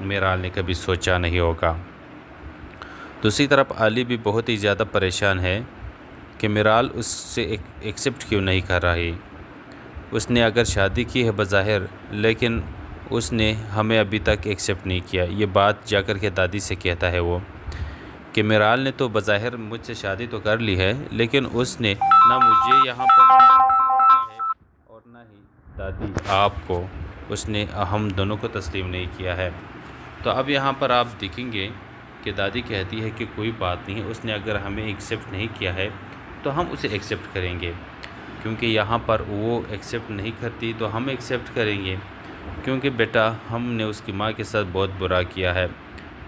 میرال نے کبھی سوچا نہیں ہوگا۔ دوسری طرف علی بھی بہت ہی زیادہ پریشان ہے کہ میرال اس سے ایکسیپٹ کیوں نہیں کر رہی۔ اس نے اگر شادی کی ہے بظاہر، لیکن اس نے ہمیں ابھی تک ایکسیپٹ نہیں کیا۔ یہ بات جا کر کے دادی سے کہتا ہے وہ کہ میرال نے تو بظاہر مجھ سے شادی تو کر لی ہے، لیکن اس نے نہ مجھے یہاں پر ہے اور نہ ہی دادی آپ کو اس نے ہم دونوں کو تسلیم نہیں کیا ہے۔ تو اب یہاں پر آپ دیکھیں گے کہ دادی کہتی ہے کہ کوئی بات نہیں، اس نے اگر ہمیں ایکسیپٹ نہیں کیا ہے تو ہم اسے ایکسیپٹ کریں گے، کیونکہ یہاں پر وہ ایکسیپٹ نہیں کرتی تو ہم ایکسیپٹ کریں گے، کیونکہ بیٹا ہم نے اس کی ماں کے ساتھ بہت برا کیا ہے،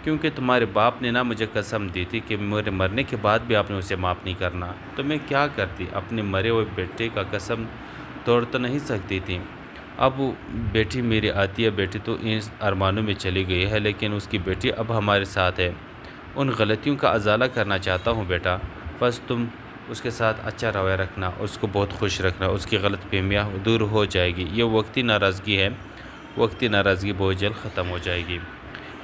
کیونکہ تمہارے باپ نے مجھے قسم دی تھی کہ میرے مرنے کے بعد بھی آپ نے اسے معاف نہیں کرنا، تو میں کیا کرتی، اپنے مرے ہوئے بیٹے کا قسم توڑ تو نہیں سکتی تھی۔ اب بیٹی میری عطیہ بیٹی تو ان ارمانوں میں چلی گئی ہے، لیکن اس کی بیٹی اب ہمارے ساتھ ہے۔ ان غلطیوں کا ازالہ کرنا چاہتا ہوں بیٹا، بس تم اس کے ساتھ اچھا رویہ رکھنا، اس کو بہت خوش رکھنا، اس کی غلط فہمیاں دور ہو جائے گی۔ یہ وقتی ناراضگی ہے، وقتی ناراضگی بہت جلد ختم ہو جائے گی۔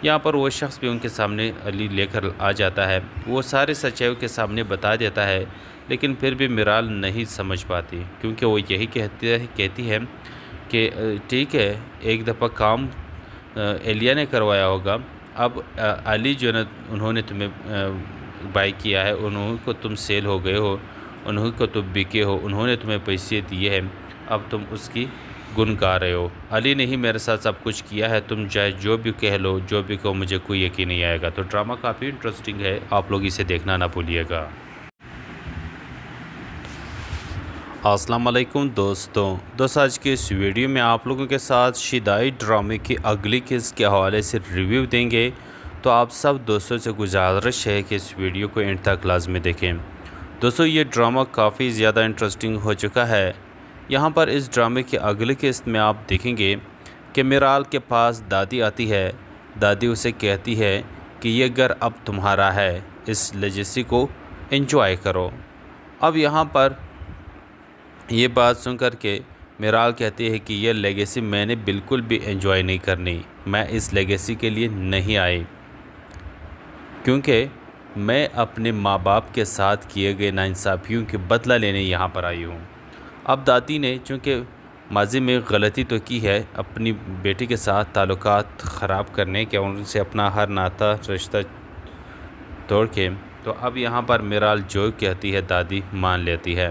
یہاں پر وہ شخص بھی ان کے سامنے علی لے کر آ جاتا ہے، وہ سارے سچائیوں کے سامنے بتا دیتا ہے، لیکن پھر بھی میرال نہیں سمجھ پاتی، کیونکہ وہ یہی کہتی ہے کہ ٹھیک ہے، ایک دفعہ کام ایلیا نے کروایا ہوگا، اب علی جو نا انہوں نے تمہیں بائی کیا ہے، انہوں کو تم سیل ہو گئے ہو، انہوں کو تم بکے ہو، انہوں نے تمہیں پیسے دیے ہیں، اب تم اس کی گن گا رہے ہو۔ علی نے ہی میرے ساتھ سب کچھ کیا ہے، تم چاہے جو بھی کہہ لو، جو بھی کہو، مجھے کوئی یقین نہیں آئے گا۔ تو ڈرامہ کافی انٹرسٹنگ ہے، آپ لوگ اسے دیکھنا نہ بھولیے گا۔ السلام علیکم دوستوں آج کے اس ویڈیو میں آپ لوگوں کے ساتھ شیدائی ڈرامے کی اگلی قسط کے حوالے سے ریویو دیں گے، تو آپ سب دوستوں سے گزارش ہے کہ اس ویڈیو کو اینڈ تک لازمی دیکھیں۔ دوستوں یہ ڈرامہ کافی زیادہ انٹرسٹنگ ہو چکا ہے۔ یہاں پر اس ڈرامے کی اگلی قسط میں آپ دیکھیں گے کہ میرال کے پاس دادی آتی ہے، دادی اسے کہتی ہے کہ یہ گھر اب تمہارا ہے، اس لیگیسی کو انجوائے کرو۔ اب یہاں پر یہ بات سن کر کے میرال کہتی ہے کہ یہ لیگیسی میں نے بالکل بھی انجوائے نہیں کرنی، میں اس لیگیسی کے لیے نہیں آئی، کیونکہ میں اپنے ماں باپ کے ساتھ کیے گئے ناانصافیوں کے بدلہ لینے یہاں پر آئی ہوں۔ اب دادی نے چونکہ ماضی میں غلطی تو کی ہے، اپنی بیٹی کے ساتھ تعلقات خراب کرنے کے، ان سے اپنا ہر ناطہ رشتہ توڑ کے، تو اب یہاں پر میرال جو کہتی ہے دادی مان لیتی ہے،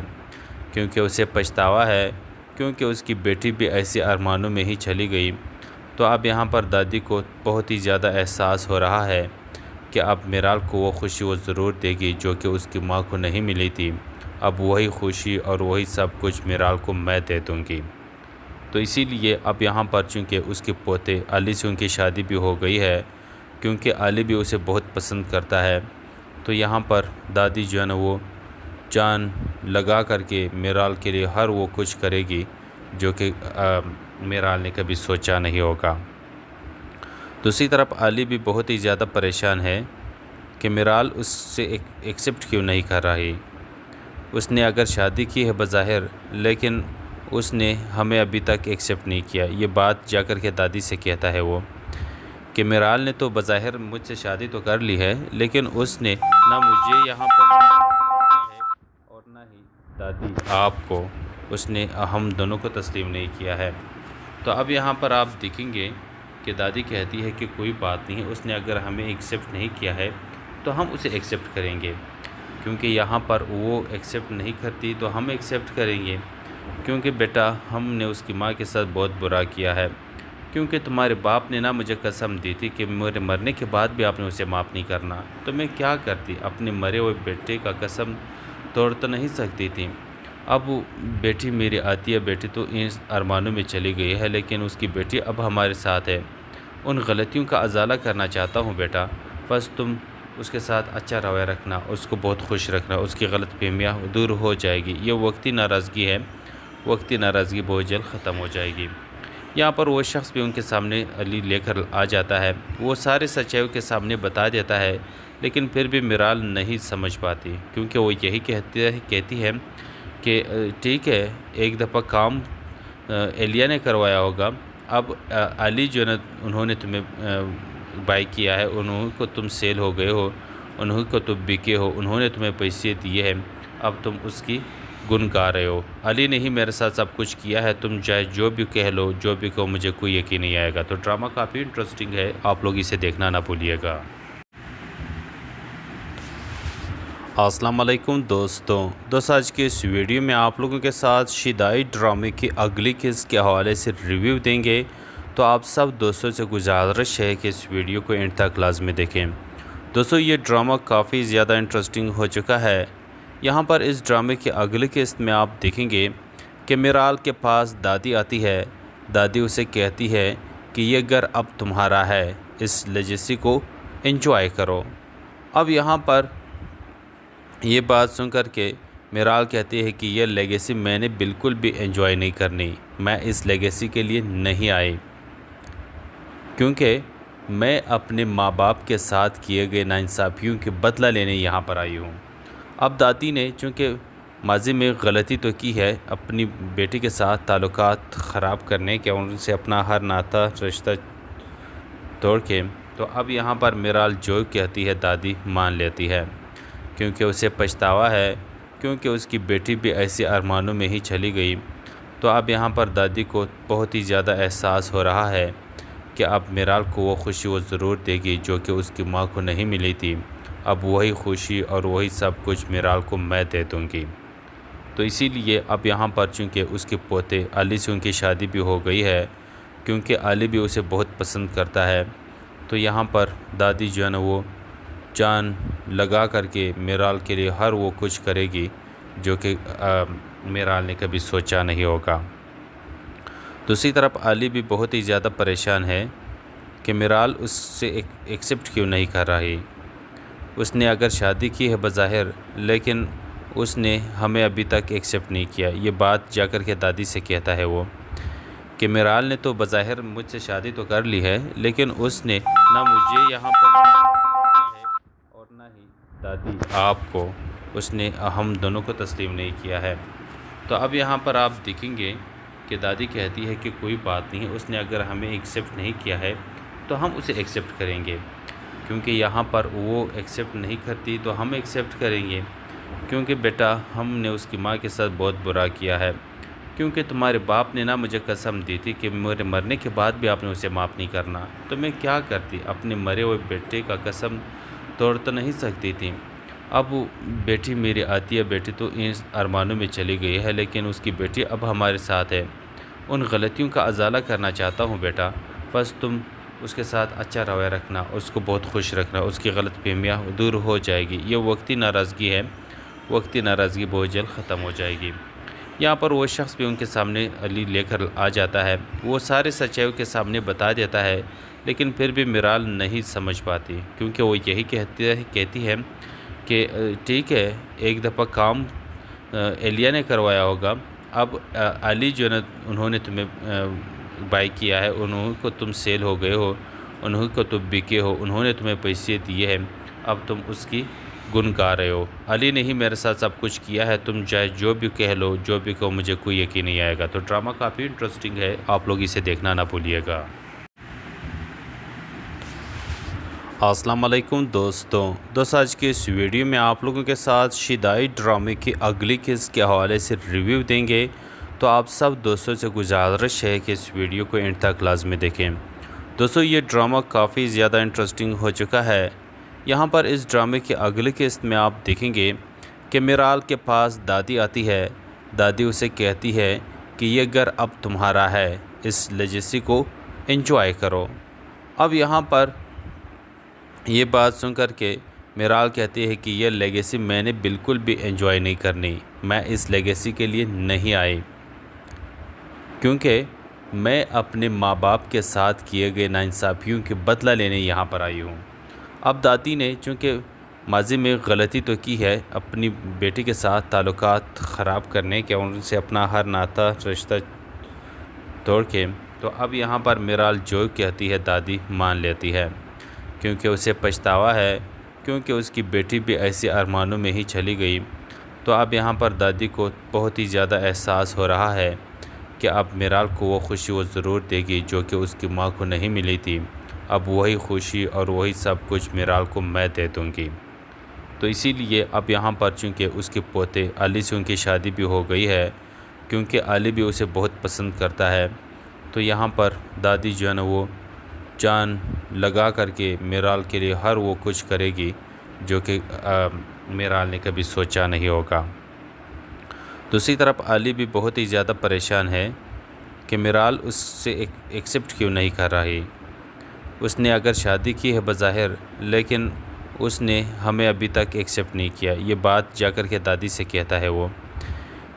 کیونکہ اسے پچھتاوا ہے، کیونکہ اس کی بیٹی بھی ایسے ارمانوں میں ہی چلی گئی۔ تو اب یہاں پر دادی کو بہت ہی زیادہ احساس ہو رہا ہے کہ اب میرال کو وہ خوشی وہ ضرور دے گی جو کہ اس کی ماں کو نہیں ملی تھی، اب وہی خوشی اور وہی سب کچھ میرال کو میں دے دوں گی۔ تو اسی لیے اب یہاں پر چونکہ اس کے پوتے علی سے ان کی شادی بھی ہو گئی ہے، کیونکہ علی بھی اسے بہت پسند کرتا ہے، تو یہاں پر دادی جو ہے نا وہ جان لگا کر کے میرال کے لیے ہر وہ کچھ کرے گی جو کہ میرال نے کبھی سوچا نہیں ہوگا۔ دوسری طرف علی بھی بہت ہی زیادہ پریشان ہے کہ میرال اس سے ایکسیپٹ کیوں نہیں کر رہی۔ اس نے اگر شادی کی ہے بظاہر، لیکن اس نے ہمیں ابھی تک ایکسیپٹ نہیں کیا۔ یہ بات جا کر کے دادی سے کہتا ہے وہ کہ میرال نے تو بظاہر مجھ سے شادی تو کر لی ہے، لیکن اس نے نہ مجھے یہاں پر ہے اور نہ ہی دادی آپ کو اس نے ہم دونوں کو تسلیم نہیں کیا ہے۔ تو اب یہاں پر آپ دیکھیں گے کہ دادی کہتی ہے کہ کوئی بات نہیں، اس نے اگر ہمیں ایکسیپٹ نہیں کیا ہے تو ہم اسے ایکسیپٹ کریں گے، کیونکہ یہاں پر وہ ایکسیپٹ نہیں کرتی تو ہم ایکسیپٹ کریں گے، کیونکہ بیٹا ہم نے اس کی ماں کے ساتھ بہت برا کیا ہے، کیونکہ تمہارے باپ نے مجھے قسم دی تھی کہ میرے مرنے کے بعد بھی آپ نے اسے معاف نہیں کرنا، تو میں کیا کرتی، اپنے مرے ہوئے بیٹے کا قسم توڑ تو نہیں سکتی تھی۔ اب بیٹی میری عطیہ بیٹی تو ان ارمانوں میں چلی گئی ہے، لیکن اس کی بیٹی اب ہمارے ساتھ ہے۔ ان غلطیوں کا ازالہ کرنا چاہتا ہوں بیٹا، بس تم اس کے ساتھ اچھا رویہ رکھنا، اس کو بہت خوش رکھنا، اس کی غلط فہمیاں دور ہو جائے گی۔ یہ وقتی ناراضگی ہے، وقتی ناراضگی بہت جلد ختم ہو جائے گی۔ یہاں پر وہ شخص بھی ان کے سامنے علی لے کر آ جاتا ہے، وہ سارے سچائیوں کے سامنے بتا دیتا ہے، لیکن پھر بھی میرال نہیں سمجھ پاتی، کیونکہ وہ یہی کہتی ہے کہ ٹھیک ہے، ایک دفعہ کام ایلیا نے کروایا ہوگا، اب علی جو نا انہوں نے تمہیں بائی کیا ہے انہوں کو تم سیل ہو گئے ہو، انہوں کو تم بکے ہو، انہوں نے تمہیں پیسے دیے ہیں، اب تم اس کی گن گا رہے ہو۔ علی نے ہی میرے ساتھ سب کچھ کیا ہے، تم چاہے جو بھی کہہ لو، جو بھی کہو، مجھے کوئی یقین نہیں آئے گا۔ تو ڈرامہ کافی انٹرسٹنگ ہے، آپ لوگ اسے دیکھنا نہ بھولیے گا۔ السلام علیکم دوستوں، آج کے اس ویڈیو میں آپ لوگوں کے ساتھ شیدائی ڈرامے کی اگلی قسط کے حوالے سے ریویو دیں گے، تو آپ سب دوستوں سے گزارش ہے کہ اس ویڈیو کو اینڈ تک لازمی دیکھیں۔ دوستوں، یہ ڈرامہ کافی زیادہ انٹرسٹنگ ہو چکا ہے۔ یہاں پر اس ڈرامے کی اگلی قسط میں آپ دیکھیں گے کہ میرال کے پاس دادی آتی ہے۔ دادی اسے کہتی ہے کہ یہ گھر اب تمہارا ہے، اس لیگیسی کو انجوائے کرو۔ اب یہاں پر یہ بات سن کر کے میرال کہتی ہے کہ یہ لیگیسی میں نے بالکل بھی انجوائے نہیں کرنی، میں اس لیگیسی کے لیے نہیں آئی، کیونکہ میں اپنے ماں باپ کے ساتھ کیے گئے ناانصافیوں کے بدلہ لینے یہاں پر آئی ہوں۔ اب دادی نے چونکہ ماضی میں غلطی تو کی ہے اپنی بیٹی کے ساتھ تعلقات خراب کرنے کے، ان سے اپنا ہر ناتا رشتہ توڑ کے، تو اب یہاں پر میرال جو کہتی ہے دادی مان لیتی ہے، کیونکہ اسے پچھتاوا ہے، کیونکہ اس کی بیٹی بھی ایسے ارمانوں میں ہی چلی گئی۔ تو اب یہاں پر دادی کو بہت ہی زیادہ احساس ہو رہا ہے کہ اب میرال کو وہ خوشی وہ ضرور دے گی جو کہ اس کی ماں کو نہیں ملی تھی، اب وہی خوشی اور وہی سب کچھ میرال کو میں دے دوں گی۔ تو اسی لیے اب یہاں پر چونکہ اس کے پوتے علی سے ان کی شادی بھی ہو گئی ہے، کیونکہ علی بھی اسے بہت پسند کرتا ہے، تو یہاں پر دادی جو ہے نا وہ جان لگا کر کے میرال کے لیے ہر وہ کچھ کرے گی جو کہ میرال نے کبھی سوچا نہیں ہوگا۔ دوسری طرف علی بھی بہت ہی زیادہ پریشان ہے کہ میرال اس سے ایکسیپٹ کیوں نہیں کر رہی۔ اس نے اگر شادی کی ہے بظاہر، لیکن اس نے ہمیں ابھی تک ایکسیپٹ نہیں کیا۔ یہ بات جا کر کے دادی سے کہتا ہے وہ کہ میرال نے تو بظاہر مجھ سے شادی تو کر لی ہے، لیکن اس نے نہ مجھے یہاں پر اور نہ ہی دادی آپ کو، اس نے ہم دونوں کو تسلیم نہیں کیا ہے۔ تو اب یہاں پر آپ دیکھیں گے کہ دادی کہتی ہے کہ کوئی بات نہیں، اس نے اگر ہمیں ایکسیپٹ نہیں کیا ہے تو ہم اسے ایکسیپٹ کریں گے، کیونکہ یہاں پر وہ ایکسیپٹ نہیں کرتی تو ہم ایکسیپٹ کریں گے، کیونکہ بیٹا ہم نے اس کی ماں کے ساتھ بہت برا کیا ہے، کیونکہ تمہارے باپ نے نا مجھے قسم دی تھی کہ میرے مرنے کے بعد بھی آپ نے اسے معاف نہیں کرنا، تو میں کیا کرتی، اپنے مرے ہوئے بیٹے کا قسم توڑ تو نہیں سکتی تھی۔ اب بیٹی میری آتی ہے، بیٹی تو ان ارمانوں میں چلی گئی ہے، لیکن اس کی بیٹی اب ہمارے ساتھ ہے، ان غلطیوں کا ازالہ کرنا چاہتا ہوں بیٹا، بس تم اس کے ساتھ اچھا رویہ رکھنا، اس کو بہت خوش رکھنا، اس کی غلط فہمیاں دور ہو جائے گی، یہ وقتی ناراضگی ہے، وقتی ناراضگی بہت جلد ختم ہو جائے گی۔ یہاں پر وہ شخص بھی ان کے سامنے علی لے کر آ جاتا ہے، وہ سارے سچائیوں کے سامنے بتا دیتا ہے، لیکن پھر بھی میرال نہیں سمجھ پاتی، کیونکہ وہ یہی کہتی ہے کہ ٹھیک ہے ایک دفعہ کام ایلیا نے کروایا ہوگا، اب علی جو نا انہوں نے تمہیں بائی کیا ہے، انہوں کو تم سیل ہو گئے ہو، انہوں کو تم بکے ہو، انہوں نے تمہیں پیسے دیے ہیں، اب تم اس کی گن گا رہے ہو۔ علی نے ہی میرے ساتھ سب کچھ کیا ہے، تم چاہے جو بھی کہہ لو، جو بھی کہو، مجھے کوئی یقین نہیں آئے گا۔ تو ڈرامہ کافی انٹرسٹنگ ہے، آپ لوگ اسے دیکھنا نہ بھولیے گا۔ السلام علیکم دوستوں، آج کے اس ویڈیو میں آپ لوگوں کے ساتھ شیدائی ڈرامے کی اگلی قسط کے حوالے سے ریویو دیں گے، تو آپ سب دوستوں سے گزارش ہے کہ اس ویڈیو کو اینڈ تک لازمی دیکھیں۔ دوستوں، یہ ڈرامہ کافی زیادہ انٹرسٹنگ ہو چکا ہے۔ یہاں پر اس ڈرامے کی اگلی قسط میں آپ دیکھیں گے کہ میرال کے پاس دادی آتی ہے۔ دادی اسے کہتی ہے کہ یہ گھر اب تمہارا ہے، اس لیگیسی کو انجوائے کرو۔ اب یہاں پر یہ بات سن کر کے میرال کہتی ہے کہ یہ لیگیسی میں نے بالکل بھی انجوائے نہیں کرنی، میں اس لیگیسی کے لیے نہیں آئی، کیونکہ میں اپنے ماں باپ کے ساتھ کیے گئے ناانصافیوں کے بدلہ لینے یہاں پر آئی ہوں۔ اب دادی نے چونکہ ماضی میں غلطی تو کی ہے اپنی بیٹی کے ساتھ تعلقات خراب کرنے کے، ان سے اپنا ہر ناتا رشتہ توڑ کے، تو اب یہاں پر میرال جو کہتی ہے دادی مان لیتی ہے، کیونکہ اسے پچھتاوا ہے، کیونکہ اس کی بیٹی بھی ایسے ارمانوں میں ہی چلی گئی۔ تو اب یہاں پر دادی کو بہت ہی زیادہ احساس ہو رہا ہے کہ اب میرال کو وہ خوشی وہ ضرور دے گی جو کہ اس کی ماں کو نہیں ملی تھی، اب وہی خوشی اور وہی سب کچھ میرال کو میں دے دوں گی۔ تو اسی لیے اب یہاں پر چونکہ اس کے پوتے علی سے ان کی شادی بھی ہو گئی ہے، کیونکہ علی بھی اسے بہت پسند کرتا ہے، تو یہاں پر دادی جو ہے نا وہ جان لگا کر کے میرال کے لیے ہر وہ کچھ کرے گی جو کہ میرال نے کبھی سوچا نہیں ہوگا۔ دوسری طرف علی بھی بہت ہی زیادہ پریشان ہے کہ میرال اس سے ایکسیپٹ کیوں نہیں کر رہی۔ اس نے اگر شادی کی ہے بظاہر، لیکن اس نے ہمیں ابھی تک ایکسیپٹ نہیں کیا۔ یہ بات جا کر کے دادی سے کہتا ہے وہ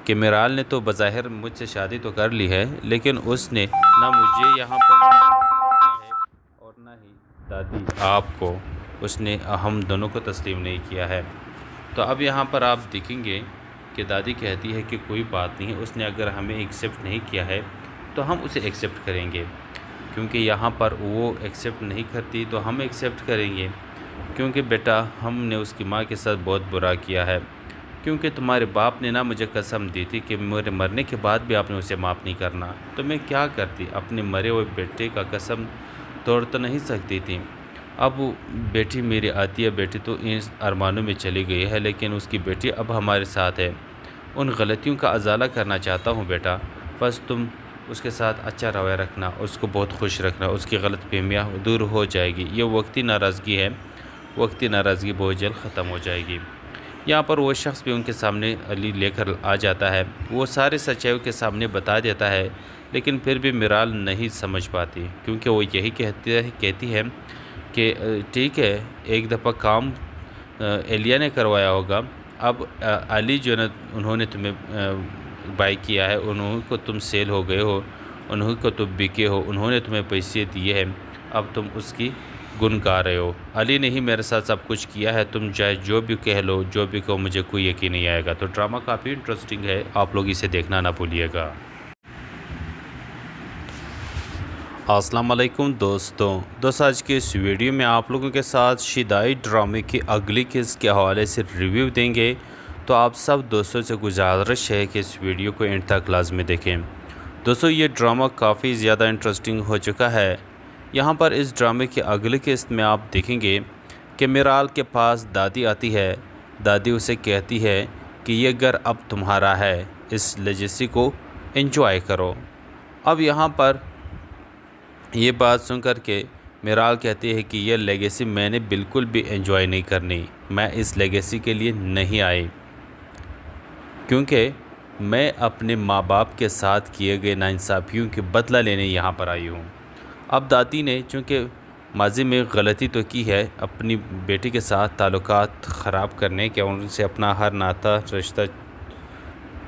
کہ میرال نے تو بظاہر مجھ سے شادی تو کر لی ہے، لیکن اس نے نہ مجھے یہاں پر ہے اور نہ ہی دادی آپ کو، اس نے ہم دونوں کو تسلیم نہیں کیا ہے۔ تو اب یہاں پر آپ دیکھیں گے کہ دادی کہتی ہے کہ کوئی بات نہیں، اس نے اگر ہمیں ایکسیپٹ نہیں کیا ہے تو ہم اسے ایکسیپٹ کریں گے، کیونکہ یہاں پر وہ ایکسیپٹ نہیں کرتی تو ہم ایکسیپٹ کریں گے، کیونکہ بیٹا ہم نے اس کی ماں کے ساتھ بہت برا کیا ہے، کیونکہ تمہارے باپ نے مجھے قسم دی تھی کہ میرے مرنے کے بعد بھی آپ نے اسے معاف نہیں کرنا، تو میں کیا کرتی، اپنے مرے ہوئے بیٹے کا قسم توڑ تو نہیں سکتی تھی۔ اب بیٹی میری عطیہ بیٹی تو ان ارمانوں میں چلی گئی ہے، لیکن اس کی بیٹی اب ہمارے ساتھ ہے۔ ان غلطیوں کا ازالہ کرنا چاہتا ہوں بیٹا، بس تم اس کے ساتھ اچھا رویہ رکھنا، اس کو بہت خوش رکھنا، اس کی غلط فہمیاں دور ہو جائے گی۔ یہ وقتی ناراضگی ہے، وقتی ناراضگی بہت جلد ختم ہو جائے گی۔ یہاں پر وہ شخص بھی ان کے سامنے علی لے کر آ جاتا ہے، وہ سارے سچائیوں کے سامنے بتا دیتا ہے، لیکن پھر بھی میرال نہیں سمجھ پاتی، کیونکہ وہ یہی کہتی ہے کہ ٹھیک ہے، ایک دفعہ کام ایلیا نے کروایا ہوگا، اب علی جو ہے نا انہوں نے تمہیں بائی کیا ہے، انہوں کو تم سیل ہو گئے ہو، انہوں کو تم بکے ہو، انہوں نے تمہیں پیسے دیے ہیں، اب تم اس کی گن گا رہے ہو۔ علی نے ہی میرے ساتھ سب کچھ کیا ہے، تم چاہے جو بھی کہہ لو، جو بھی کہو، مجھے کوئی یقین نہیں آئے گا۔ تو ڈرامہ کافی انٹرسٹنگ ہے، آپ لوگ اسے دیکھنا نہ بھولیے گا۔ السلام علیکم دوستوں، آج کے اس ویڈیو میں آپ لوگوں کے ساتھ شیدائی ڈرامے کی اگلی قسط کے حوالے سے ریویو دیں گے، تو آپ سب دوستوں سے گزارش ہے کہ اس ویڈیو کو اینڈ تک لازمی دیکھیں۔ دوستوں یہ ڈرامہ کافی زیادہ انٹرسٹنگ ہو چکا ہے۔ یہاں پر اس ڈرامے کی اگلی قسط میں آپ دیکھیں گے کہ میرال کے پاس دادی آتی ہے، دادی اسے کہتی ہے کہ یہ گھر اب تمہارا ہے، اس لیگیسی کو انجوائے کرو۔ اب یہاں پر یہ بات سن کر کے میرال کہتی ہے کہ یہ لیگیسی میں نے بالکل بھی انجوائے نہیں کرنی، میں اس لیگیسی کے لیے نہیں آئی، کیونکہ میں اپنے ماں باپ کے ساتھ کیے گئے ناانصافیوں کے بدلہ لینے یہاں پر آئی ہوں۔ اب دادی نے چونکہ ماضی میں غلطی تو کی ہے اپنی بیٹی کے ساتھ تعلقات خراب کرنے کے، ان سے اپنا ہر ناتا رشتہ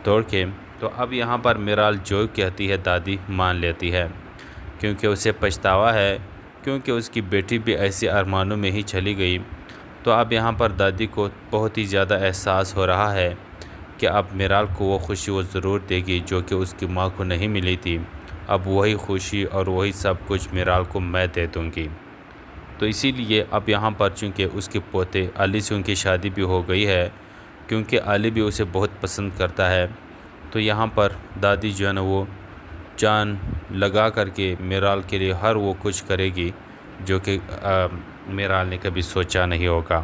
توڑ کے، تو اب یہاں پر میرال جو کہتی ہے دادی مان لیتی ہے، کیونکہ اسے پچھتاوا ہے، کیونکہ اس کی بیٹی بھی ایسے ارمانوں میں ہی چلی گئی۔ تو اب یہاں پر دادی کو بہت ہی زیادہ احساس ہو رہا ہے کہ اب میرال کو وہ خوشی وہ ضرور دے گی جو کہ اس کی ماں کو نہیں ملی تھی، اب وہی خوشی اور وہی سب کچھ میرال کو میں دے دوں گی۔ تو اسی لیے اب یہاں پر چونکہ اس کے پوتے علی سے ان کی شادی بھی ہو گئی ہے، کیونکہ علی بھی اسے بہت پسند کرتا ہے، تو یہاں پر دادی جو ہے نا وہ جان لگا کر کے میرال کے لیے ہر وہ کچھ کرے گی جو کہ میرال نے کبھی سوچا نہیں ہوگا۔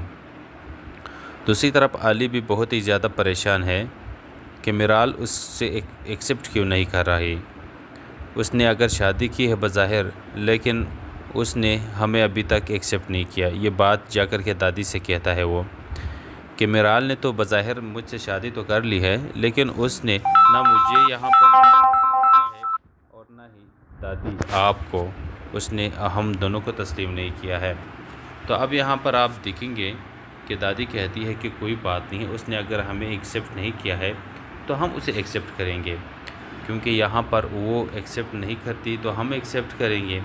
دوسری طرف علی بھی بہت ہی زیادہ پریشان ہے کہ میرال اس سے ایکسیپٹ کیوں نہیں کر رہی۔ اس نے اگر شادی کی ہے بظاہر، لیکن اس نے ہمیں ابھی تک ایکسیپٹ نہیں کیا۔ یہ بات جا کر کے دادی سے کہتا ہے وہ کہ میرال نے تو بظاہر مجھ سے شادی تو کر لی ہے، لیکن اس نے نہ مجھے یہاں پر ہے اور نہ ہی دادی آپ کو، اس نے ہم دونوں کو تسلیم نہیں کیا ہے۔ تو اب یہاں پر آپ دیکھیں گے کہ دادی کہتی ہے کہ کوئی بات نہیں، اس نے اگر ہمیں ایکسیپٹ نہیں کیا ہے تو ہم اسے ایکسیپٹ کریں گے، کیونکہ یہاں پر وہ ایکسیپٹ نہیں کرتی تو ہم ایکسیپٹ کریں گے،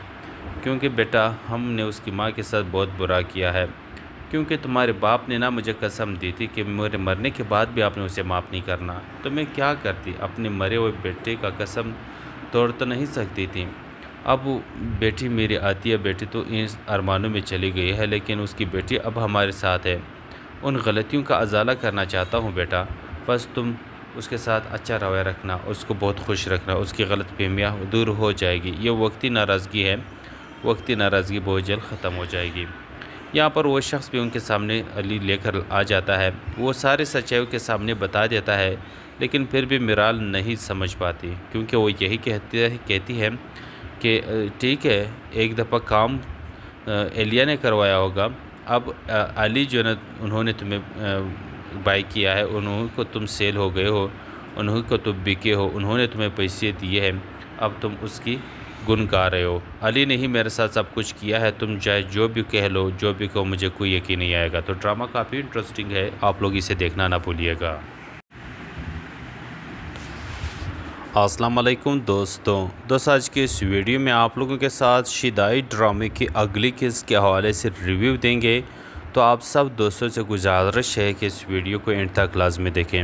کیونکہ بیٹا ہم نے اس کی ماں کے ساتھ بہت برا کیا ہے، کیونکہ تمہارے باپ نے مجھے قسم دی تھی کہ میرے مرنے کے بعد بھی آپ نے اسے معاف نہیں کرنا، تو میں کیا کرتی، اپنے مرے ہوئے بیٹے کا قسم توڑ تو نہیں سکتی تھی۔ اب بیٹی میری عطیہ بیٹی تو ان ارمانوں میں چلی گئی ہے، لیکن اس کی بیٹی اب ہمارے ساتھ ہے۔ ان غلطیوں کا ازالہ کرنا چاہتا ہوں بیٹا، بس تم اس کے ساتھ اچھا رویہ رکھنا، اس کو بہت خوش رکھنا، اس کی غلط فہمیاں دور ہو جائے گی۔ یہ وقتی ناراضگی ہے، وقتی ناراضگی بہت جلد ختم ہو جائے گی۔ یہاں پر وہ شخص بھی ان کے سامنے علی لے کر آ جاتا ہے، وہ سارے سچائی کے سامنے بتا دیتا ہے، لیکن پھر بھی میرال نہیں سمجھ پاتی، کیونکہ وہ یہی کہتی ہے کہ ٹھیک ہے، ایک دفعہ کام ایلیا نے کروایا ہوگا، اب علی جو نا انہوں نے تمہیں بائی کیا ہے، انہوں کو تم سیل ہو گئے ہو، انہوں کو تم بکے ہو، انہوں نے تمہیں پیسے دیے ہیں، اب تم اس کی گن گا رہے ہو۔ علی نے ہی میرے ساتھ سب کچھ کیا ہے، تم چاہے جو بھی کہہ لو، جو بھی کہو، مجھے کوئی یقین نہیں آئے گا۔ تو ڈرامہ کافی انٹرسٹنگ ہے، آپ لوگ اسے دیکھنا نہ بھولیے گا۔ السلام علیکم دوستوں آج کے اس ویڈیو میں آپ لوگوں کے ساتھ شدائی ڈرامے کی اگلی قسط کے حوالے سے ریویو دیں گے، تو آپ سب دوستوں سے گزارش ہے کہ اس ویڈیو کو اینڈ تک لازمی دیکھیں۔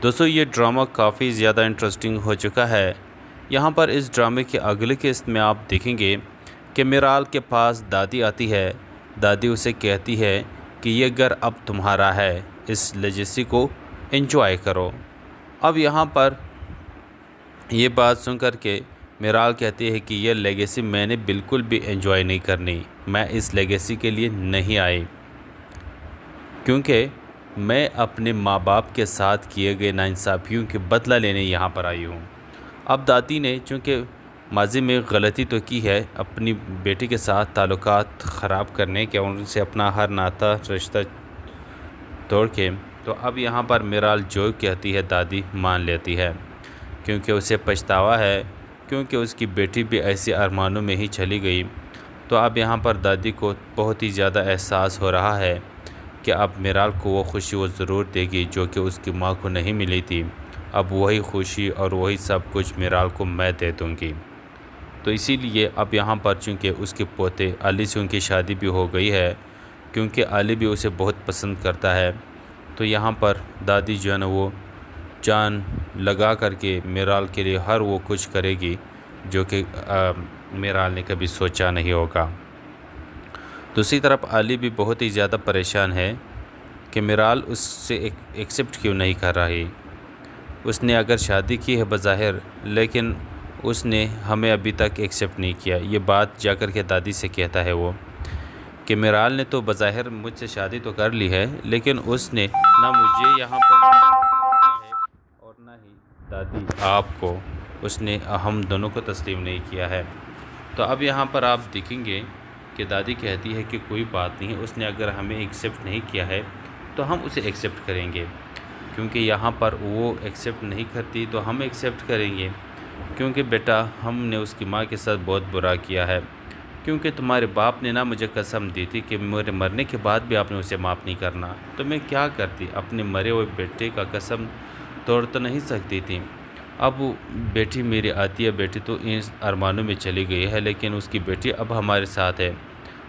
دوستوں یہ ڈرامہ کافی زیادہ انٹرسٹنگ ہو چکا ہے۔ یہاں پر اس ڈرامے کی اگلی قسط میں آپ دیکھیں گے کہ میرال کے پاس دادی آتی ہے، دادی اسے کہتی ہے کہ یہ گھر اب تمہارا ہے، اس لیگیسی کو انجوائے کرو۔ اب یہاں پر یہ بات سن کر کے میرال کہتی ہے کہ یہ لیگیسی میں نے بالکل بھی انجوائے نہیں کرنی، میں اس لیگیسی کے لیے نہیں آئی، کیونکہ میں اپنے ماں باپ کے ساتھ کیے گئے ناانصافیوں کے بدلہ لینے یہاں پر آئی ہوں۔ اب دادی نے چونکہ ماضی میں غلطی تو کی ہے اپنی بیٹی کے ساتھ تعلقات خراب کرنے کے، ان سے اپنا ہر ناتا رشتہ توڑ کے، تو اب یہاں پر میرال جو کہتی ہے دادی مان لیتی ہے، کیونکہ اسے پچھتاوا ہے، کیونکہ اس کی بیٹی بھی ایسی ارمانوں میں ہی چلی گئی۔ تو اب یہاں پر دادی کو بہت ہی زیادہ احساس ہو رہا ہے کہ اب میرال کو وہ خوشی وہ ضرور دے گی جو کہ اس کی ماں کو نہیں ملی تھی، اب وہی خوشی اور وہی سب کچھ میرال کو میں دے دوں گی۔ تو اسی لیے اب یہاں پر چونکہ اس کے پوتے علی سے ان کی شادی بھی ہو گئی ہے، کیونکہ علی بھی اسے بہت پسند کرتا ہے، تو یہاں پر دادی جو ہے نا وہ جان لگا کر کے میرال کے لیے ہر وہ کچھ کرے گی جو کہ میرال نے کبھی سوچا نہیں ہوگا۔ دوسری طرف علی بھی بہت ہی زیادہ پریشان ہے کہ میرال اس سے ایکسیپٹ کیوں نہیں کر رہی، اس نے اگر شادی کی ہے بظاہر، لیکن اس نے ہمیں ابھی تک ایکسیپٹ نہیں کیا۔ یہ بات جا کر کے دادی سے کہتا ہے وہ کہ میرال نے تو بظاہر مجھ سے شادی تو کر لی ہے، لیکن اس نے نہ مجھے یہاں پر اور نہ ہی دادی آپ کو، اس نے ہم دونوں کو تسلیم نہیں کیا ہے۔ تو اب یہاں پر آپ دیکھیں گے کہ دادی کہتی ہے کہ کوئی بات نہیں، اس نے اگر ہمیں ایکسیپٹ نہیں کیا ہے تو ہم اسے ایکسیپٹ کریں گے، کیونکہ یہاں پر وہ ایکسیپٹ نہیں کرتی تو ہم ایکسیپٹ کریں گے، کیونکہ بیٹا ہم نے اس کی ماں کے ساتھ بہت برا کیا ہے، کیونکہ تمہارے باپ نے مجھے قسم دی تھی کہ میرے مرنے کے بعد بھی آپ نے اسے معاف نہیں کرنا، تو میں کیا کرتی، اپنے مرے ہوئے بیٹے کا قسم توڑ تو نہیں سکتی تھی۔ اب بیٹی میری آتی ہے، بیٹی تو ان ارمانوں میں چلی گئی ہے، لیکن اس کی بیٹی اب ہمارے ساتھ ہے،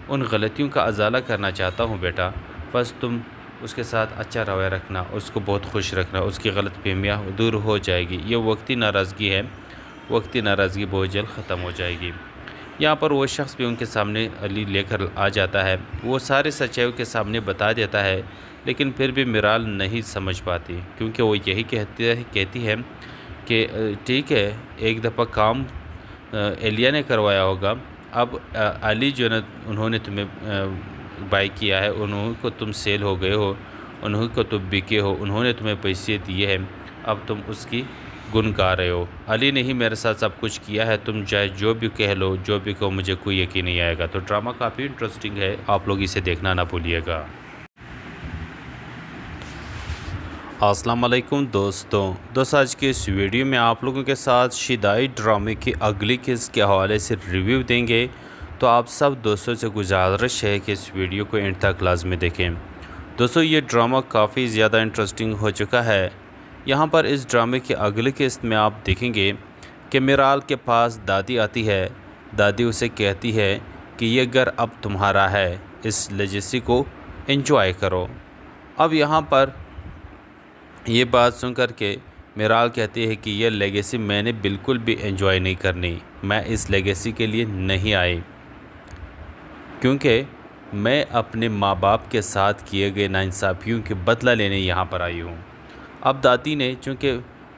ان غلطیوں کا ازالہ کرنا چاہتا ہوں بیٹا، بس تم اس کے ساتھ اچھا رویہ رکھنا، اس کو بہت خوش رکھنا، اس کی غلط فہمیاں دور ہو جائے گی، یہ وقتی ناراضگی ہے، وقتی ناراضگی بہت جلد ختم ہو جائے گی۔ یہاں پر وہ شخص بھی ان کے سامنے علی لے کر آ جاتا ہے، وہ سارے سچائی کے سامنے بتا دیتا ہے، لیکن پھر بھی میرال نہیں سمجھ پاتی، کیونکہ وہ یہی کہتی ہے کہ ٹھیک ہے، ایک دفعہ کام ایلیا نے کروایا ہوگا، اب علی جو نا انہوں نے تمہیں بائی کیا ہے، انہوں کو تم سیل ہو گئے ہو، انہوں کو تم بکے ہو، انہوں نے تمہیں پیسے دیے ہیں، اب تم اس کی گن گا رہے ہو۔ علی نے ہی میرے ساتھ سب کچھ کیا ہے، تم چاہے جو بھی کہہ لو، جو بھی کہو، مجھے کوئی یقین نہیں آئے گا۔ تو ڈرامہ کافی انٹرسٹنگ ہے، آپ لوگ اسے دیکھنا نہ بھولیے گا۔ السلام علیکم دوستوں آج کے اس ویڈیو میں آپ لوگوں کے ساتھ شدائی ڈرامے کی اگلی قسط کے حوالے سے ریویو دیں گے، تو آپ سب دوستوں سے گزارش ہے کہ اس ویڈیو کو اینڈ تک لازمی دیکھیں۔ دوستوں یہ ڈرامہ کافی زیادہ انٹرسٹنگ ہو چکا ہے۔ یہاں پر اس ڈرامے کی اگلی قسط میں آپ دیکھیں گے کہ میرال کے پاس دادی آتی ہے، دادی اسے کہتی ہے کہ یہ گھر اب تمہارا ہے، اس لیگیسی کو انجوائے کرو۔ اب یہاں پر یہ بات سن کر کے میرال کہتی ہے کہ یہ لیگیسی میں نے بالکل بھی انجوائے نہیں کرنی، میں اس لیگیسی کے لیے نہیں آئی، کیونکہ میں اپنے ماں باپ کے ساتھ کیے گئے ناانصافیوں کے بدلہ لینے یہاں پر آئی ہوں۔ اب دادی نے چونکہ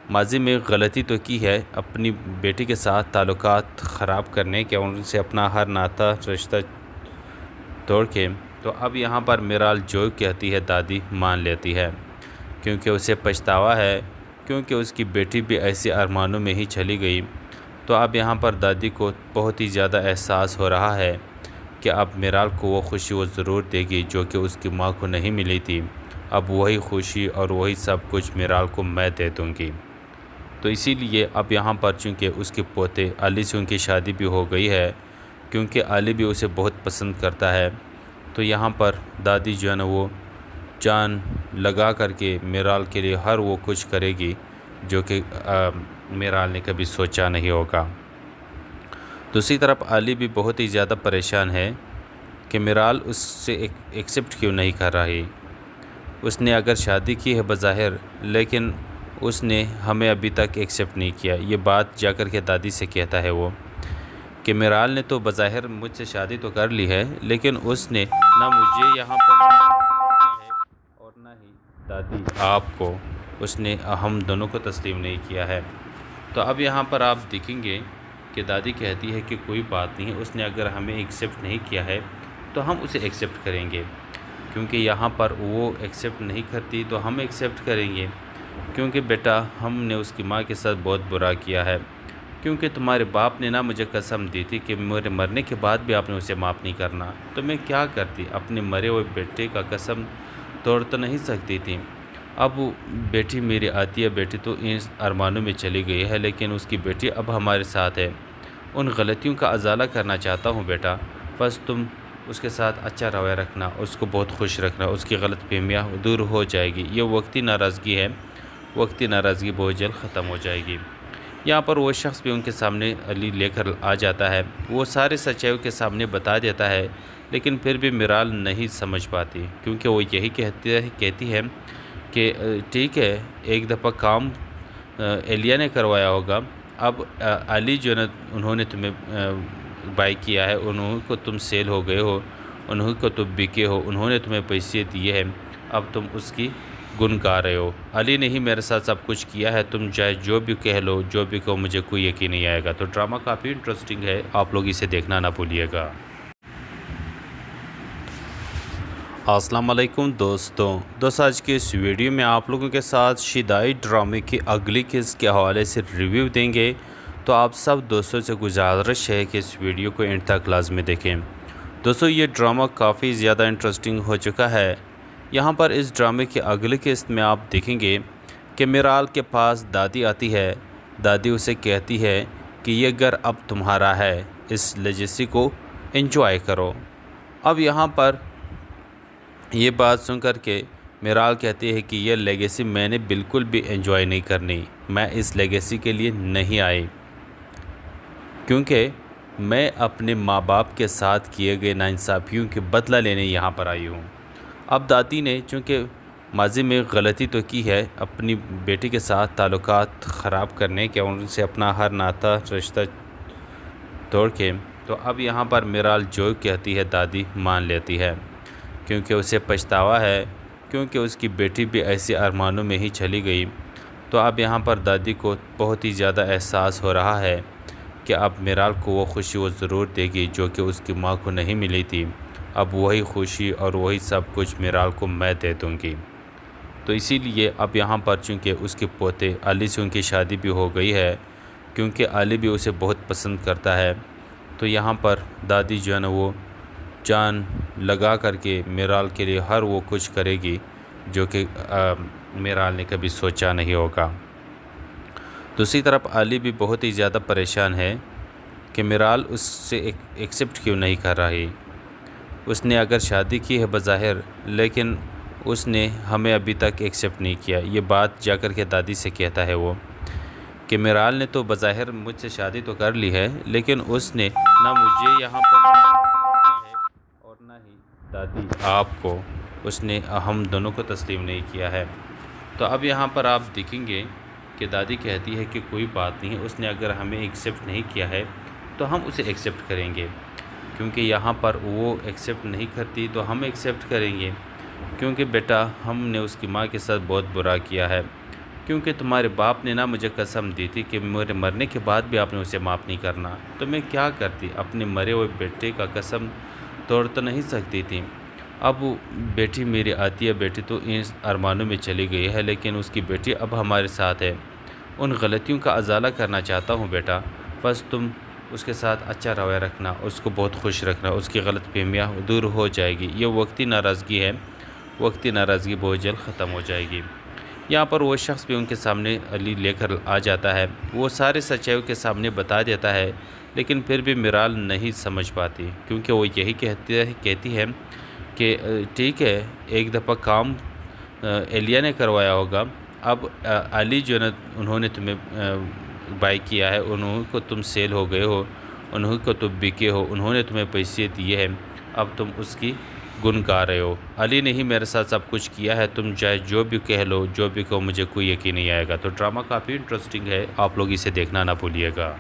ماضی میں غلطی تو کی ہے اپنی بیٹی کے ساتھ تعلقات خراب کرنے کے، ان سے اپنا ہر ناتا رشتہ توڑ کے، تو اب یہاں پر میرال جو کہتی ہے دادی مان لیتی ہے، کیونکہ اسے پچھتاوا ہے، کیونکہ اس کی بیٹی بھی ایسے ارمانوں میں ہی چلی گئی۔ تو اب یہاں پر دادی کو بہت ہی زیادہ احساس ہو رہا ہے کہ اب میرال کو وہ خوشی وہ ضرور دے گی جو کہ اس کی ماں کو نہیں ملی تھی۔ اب وہی خوشی اور وہی سب کچھ میرال کو میں دے دوں گی۔ تو اسی لیے اب یہاں پر چونکہ اس کے پوتے علی سے ان کی شادی بھی ہو گئی ہے، کیونکہ علی بھی اسے بہت پسند کرتا ہے، تو یہاں پر دادی جو ہے نا وہ جان لگا کر کے میرال کے لیے ہر وہ کچھ کرے گی جو کہ میرال نے کبھی سوچا نہیں ہوگا۔ دوسری طرف علی بھی بہت ہی زیادہ پریشان ہے کہ میرال اس سے ایکسیپٹ کیوں نہیں کر رہی۔ اس نے اگر شادی کی ہے بظاہر، لیکن اس نے ہمیں ابھی تک ایکسیپٹ نہیں کیا۔ یہ بات جا کر کے دادی سے کہتا ہے وہ کہ میرال نے تو بظاہر مجھ سے شادی تو کر لی ہے، لیکن اس نے نہ مجھے یہاں پر ہے اور نہ ہی دادی آپ کو، اس نے ہم دونوں کو تسلیم نہیں کیا ہے۔ تو اب یہاں پر آپ دیکھیں گے کہ دادی کہتی ہے کہ کوئی بات نہیں، اس نے اگر ہمیں ایکسیپٹ نہیں کیا ہے تو ہم اسے ایکسیپٹ کریں گے، کیونکہ یہاں پر وہ ایکسیپٹ نہیں کرتی تو ہم ایکسیپٹ کریں گے، کیونکہ بیٹا ہم نے اس کی ماں کے ساتھ بہت برا کیا ہے، کیونکہ تمہارے باپ نے مجھے قسم دی تھی کہ میرے مرنے کے بعد بھی آپ نے اسے معاف نہیں کرنا، تو میں کیا کرتی، اپنے مرے ہوئے بیٹے کا قسم توڑ تو نہیں سکتی تھی۔ اب بیٹی میری عطیہ بیٹی تو ان ارمانوں میں چلی گئی ہے، لیکن اس کی بیٹی اب ہمارے ساتھ ہے۔ ان غلطیوں کا ازالہ کرنا چاہتا ہوں بیٹا، بس تم اس کے ساتھ اچھا رویہ رکھنا، اس کو بہت خوش رکھنا، اس کی غلط فہمیاں دور ہو جائے گی۔ یہ وقتی ناراضگی ہے، وقتی ناراضگی بہت جلد ختم ہو جائے گی۔ یہاں پر وہ شخص بھی ان کے سامنے علی لے کر آ جاتا ہے، وہ سارے سچائیوں کے سامنے بتا دیتا ہے، لیکن پھر بھی میرال نہیں سمجھ پاتی، کیونکہ وہ یہی کہتی ہے کہ ٹھیک ہے ایک دفعہ کام ایلیا نے کروایا ہوگا، اب علی جو ہے انہوں نے تمہیں بائی کیا ہے، انہوں کو تم سیل ہو گئے ہو، انہوں کو تم بکے ہو، انہوں نے تمہیں پیسے دیے ہیں، اب تم اس کی گن گا رہے ہو۔ علی نے ہی میرے ساتھ سب کچھ کیا ہے، تم چاہے جو بھی کہہ لو، جو بھی کہو، مجھے کوئی یقین نہیں آئے گا۔ تو ڈرامہ کافی انٹرسٹنگ ہے، آپ لوگ اسے دیکھنا نہ بھولیے گا۔ السلام علیکم دوستوں، آج کے اس ویڈیو میں آپ لوگوں کے ساتھ شیدائی ڈرامے کی اگلی قسط کے حوالے سے ریویو دیں گے، تو آپ سب دوستوں سے گزارش ہے کہ اس ویڈیو کو اینڈ تک لازمی دیکھیں۔ دوستوں یہ ڈرامہ کافی زیادہ انٹرسٹنگ ہو چکا ہے۔ یہاں پر اس ڈرامے کی اگلی قسط میں آپ دیکھیں گے کہ میرال کے پاس دادی آتی ہے، دادی اسے کہتی ہے کہ یہ گھر اب تمہارا ہے، اس لیگیسی کو انجوائے کرو۔ اب یہاں پر یہ بات سن کر کے میرال کہتی ہے کہ یہ لیگیسی میں نے بالکل بھی انجوائے نہیں کرنی، میں اس لیگیسی کے لیے نہیں آئی، کیونکہ میں اپنے ماں باپ کے ساتھ کیے گئے ناانصافیوں کے بدلہ لینے یہاں پر آئی ہوں۔ اب دادی نے چونکہ ماضی میں غلطی تو کی ہے اپنی بیٹی کے ساتھ تعلقات خراب کرنے کے، ان سے اپنا ہر ناتا رشتہ توڑ کے، تو اب یہاں پر میرال جو کہتی ہے دادی مان لیتی ہے، کیونکہ اسے پچھتاوا ہے، کیونکہ اس کی بیٹی بھی ایسے ارمانوں میں ہی چلی گئی۔ تو اب یہاں پر دادی کو بہت ہی زیادہ احساس ہو رہا ہے کہ اب میرال کو وہ خوشی وہ ضرور دے گی جو کہ اس کی ماں کو نہیں ملی تھی۔ اب وہی خوشی اور وہی سب کچھ میرال کو میں دے دوں گی۔ تو اسی لیے اب یہاں پر چونکہ اس کے پوتے علی سے ان کی شادی بھی ہو گئی ہے، کیونکہ علی بھی اسے بہت پسند کرتا ہے، تو یہاں پر دادی جو ہے نا وہ جان لگا کر کے میرال کے لیے ہر وہ کچھ کرے گی جو کہ میرال نے کبھی سوچا نہیں ہوگا۔ دوسری طرف علی بھی بہت ہی زیادہ پریشان ہے کہ میرال اس سے ایکسیپٹ کیوں نہیں کر رہی۔ اس نے اگر شادی کی ہے بظاہر، لیکن اس نے ہمیں ابھی تک ایکسیپٹ نہیں کیا۔ یہ بات جا کر کے دادی سے کہتا ہے وہ کہ میرال نے تو بظاہر مجھ سے شادی تو کر لی ہے، لیکن اس نے نہ مجھے یہاں پر ہے اور نہ ہی دادی آپ کو، اس نے ہم دونوں کو تسلیم نہیں کیا ہے۔ تو اب یہاں پر آپ دیکھیں گے کہ دادی کہتی ہے کہ کوئی بات نہیں، اس نے اگر ہمیں ایکسیپٹ نہیں کیا ہے تو ہم اسے ایکسیپٹ کریں گے، کیونکہ یہاں پر وہ ایکسیپٹ نہیں کرتی تو ہم ایکسیپٹ کریں گے، کیونکہ بیٹا ہم نے اس کی ماں کے ساتھ بہت برا کیا ہے۔ کیونکہ تمہارے باپ نے نہ مجھے قسم دی تھی کہ میرے مرنے کے بعد بھی آپ نے اسے معاف نہیں کرنا، تو میں کیا کرتی؟ اپنے مرے ہوئے بیٹے کا قسم توڑ تو نہیں سکتی تھی۔ اب وہ بیٹی میری عطیہ بیٹی تو ان ارمانوں میں چلی گئی ہے، لیکن اس کی بیٹی اب ہمارے ساتھ ہے۔ ان غلطیوں کا ازالہ کرنا چاہتا ہوں بیٹا، بس تم اس کے ساتھ اچھا رویہ رکھنا، اس کو بہت خوش رکھنا، اس کی غلط فہمیاں دور ہو جائے گی۔ یہ وقتی ناراضگی ہے، وقتی ناراضگی بہت جلد ختم ہو جائے گی۔ یہاں پر وہ شخص بھی ان کے سامنے علی لے کر آ جاتا ہے، وہ سارے سچائیوں کے سامنے بتا دیتا ہے، لیکن پھر بھی میرال نہیں سمجھ پاتی، کیونکہ وہ یہی کہتی ہے کہ ٹھیک ہے، ایک دفعہ کام ایلیا نے کروایا ہوگا، اب علی جو نا انہوں نے تمہیں بائی کیا ہے، انہوں کو تم سیل ہو گئے ہو، انہوں کو تم بکے ہو، انہوں نے تمہیں پیسے دیے ہیں، اب تم اس کی گن گا رہے ہو۔ علی نے ہی میرے ساتھ سب کچھ کیا ہے، تم چاہے جو بھی کہہ لو، جو بھی کہو، مجھے کوئی یقین نہیں آئے گا۔ تو ڈرامہ کافی انٹرسٹنگ ہے، آپ لوگ اسے دیکھنا نہ بھولیے گا۔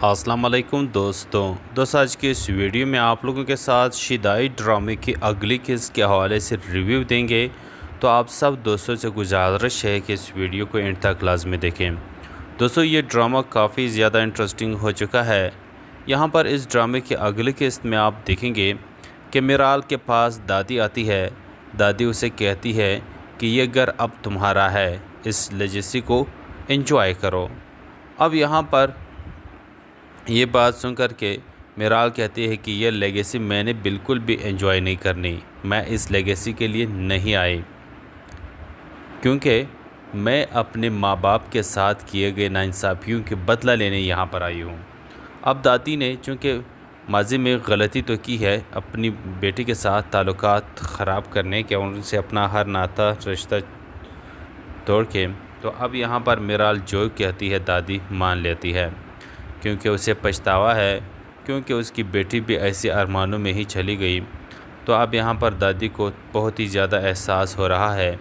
السلام علیکم دوستوں، آج کے اس ویڈیو میں آپ لوگوں کے ساتھ شدائی ڈرامے کی اگلی قسط کے حوالے سے ریویو دیں گے، تو آپ سب دوستوں سے گزارش ہے کہ اس ویڈیو کو اینڈ تک لازمی دیکھیں۔ دوستوں، یہ ڈرامہ کافی زیادہ انٹرسٹنگ ہو چکا ہے۔ یہاں پر اس ڈرامے کی اگلی قسط میں آپ دیکھیں گے کہ میرال کے پاس دادی آتی ہے۔ دادی اسے کہتی ہے کہ یہ گھر اب تمہارا ہے، اس لیگیسی کو انجوائے کرو۔ اب یہاں پر یہ بات سن کر کے میرال کہتی ہے کہ یہ لیگیسی میں نے بالکل بھی انجوائے نہیں کرنی، میں اس لیگیسی کے لیے نہیں آئی، کیونکہ میں اپنے ماں باپ کے ساتھ کیے گئے ناانصافیوں کے بدلہ لینے یہاں پر آئی ہوں۔ اب دادی نے چونکہ ماضی میں غلطی تو کی ہے، اپنی بیٹی کے ساتھ تعلقات خراب کرنے کے، ان سے اپنا ہر ناطہ رشتہ توڑ کے، تو اب یہاں پر میرال جو کہتی ہے دادی مان لیتی ہے، کیونکہ اسے پچھتاوا ہے، کیونکہ اس کی بیٹی بھی ایسے ارمانوں میں ہی چلی گئی۔ تو اب یہاں پر دادی کو بہت ہی زیادہ احساس ہو رہا ہے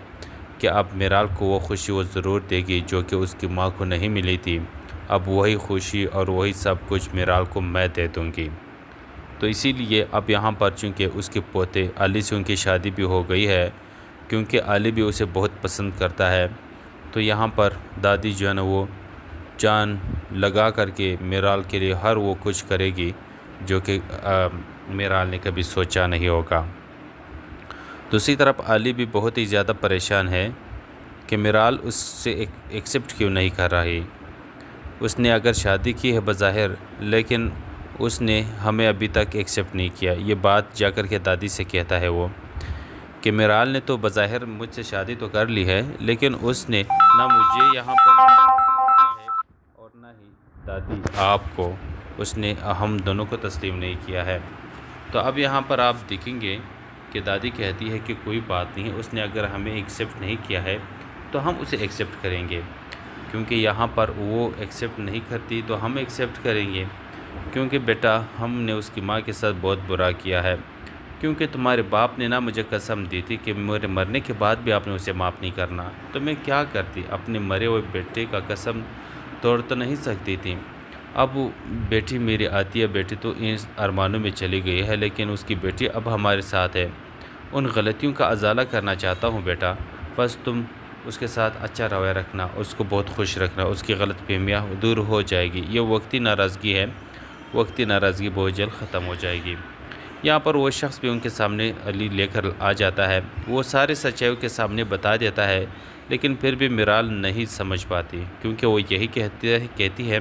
کہ اب میرال کو وہ خوشی وہ ضرور دے گی جو کہ اس کی ماں کو نہیں ملی تھی۔ اب وہی خوشی اور وہی سب کچھ میرال کو میں دے دوں گی۔ تو اسی لیے اب یہاں پر چونکہ اس کے پوتے علی سے ان کی شادی بھی ہو گئی ہے، کیونکہ علی بھی اسے بہت پسند کرتا ہے، تو یہاں پر دادی جو ہے نا وہ جان لگا کر کے میرال کے لیے ہر وہ کچھ کرے گی جو کہ میرال نے کبھی سوچا نہیں ہوگا۔ دوسری طرف علی بھی بہت ہی زیادہ پریشان ہے کہ میرال اس سے ایکسیپٹ کیوں نہیں کر رہی۔ اس نے اگر شادی کی ہے بظاہر، لیکن اس نے ہمیں ابھی تک ایکسیپٹ نہیں کیا۔ یہ بات جا کر کے دادی سے کہتا ہے وہ کہ میرال نے تو بظاہر مجھ سے شادی تو کر لی ہے، لیکن اس نے نہ مجھے یہاں پر ہے اور نہ ہی دادی آپ کو، اس نے ہم دونوں کو تسلیم نہیں کیا ہے۔ تو اب یہاں پر آپ دیکھیں گے کہ دادی کہتی ہے کہ کوئی بات نہیں، اس نے اگر ہمیں ایکسیپٹ نہیں کیا ہے تو ہم اسے ایکسیپٹ کریں گے، کیونکہ یہاں پر وہ ایکسیپٹ نہیں کرتی تو ہم ایکسیپٹ کریں گے، کیونکہ بیٹا ہم نے اس کی ماں کے ساتھ بہت برا کیا ہے، کیونکہ تمہارے باپ نے نہ مجھے قسم دی تھی کہ میرے مرنے کے بعد بھی آپ نے اسے معاف نہیں کرنا، تو میں کیا کرتی؟ اپنے مرے ہوئے بیٹے کا قسم توڑ تو نہیں سکتی تھی۔ اب وہ بیٹی میری عطیہ بیٹی تو ان ارمانوں میں چلی گئی ہے، لیکن اس کی بیٹی اب ہمارے ساتھ ہے۔ ان غلطیوں کا ازالہ کرنا چاہتا ہوں بیٹا، بس تم اس کے ساتھ اچھا رویہ رکھنا، اس کو بہت خوش رکھنا، اس کی غلط فہمیاں دور ہو جائے گی۔ یہ وقتی ناراضگی ہے، وقتی ناراضگی بہت جلد ختم ہو جائے گی۔ یہاں پر وہ شخص بھی ان کے سامنے علی لے کر آ جاتا ہے، وہ سارے سچائیوں کے سامنے بتا دیتا ہے، لیکن پھر بھی میرال نہیں سمجھ پاتی، کیونکہ وہ یہی کہتی ہے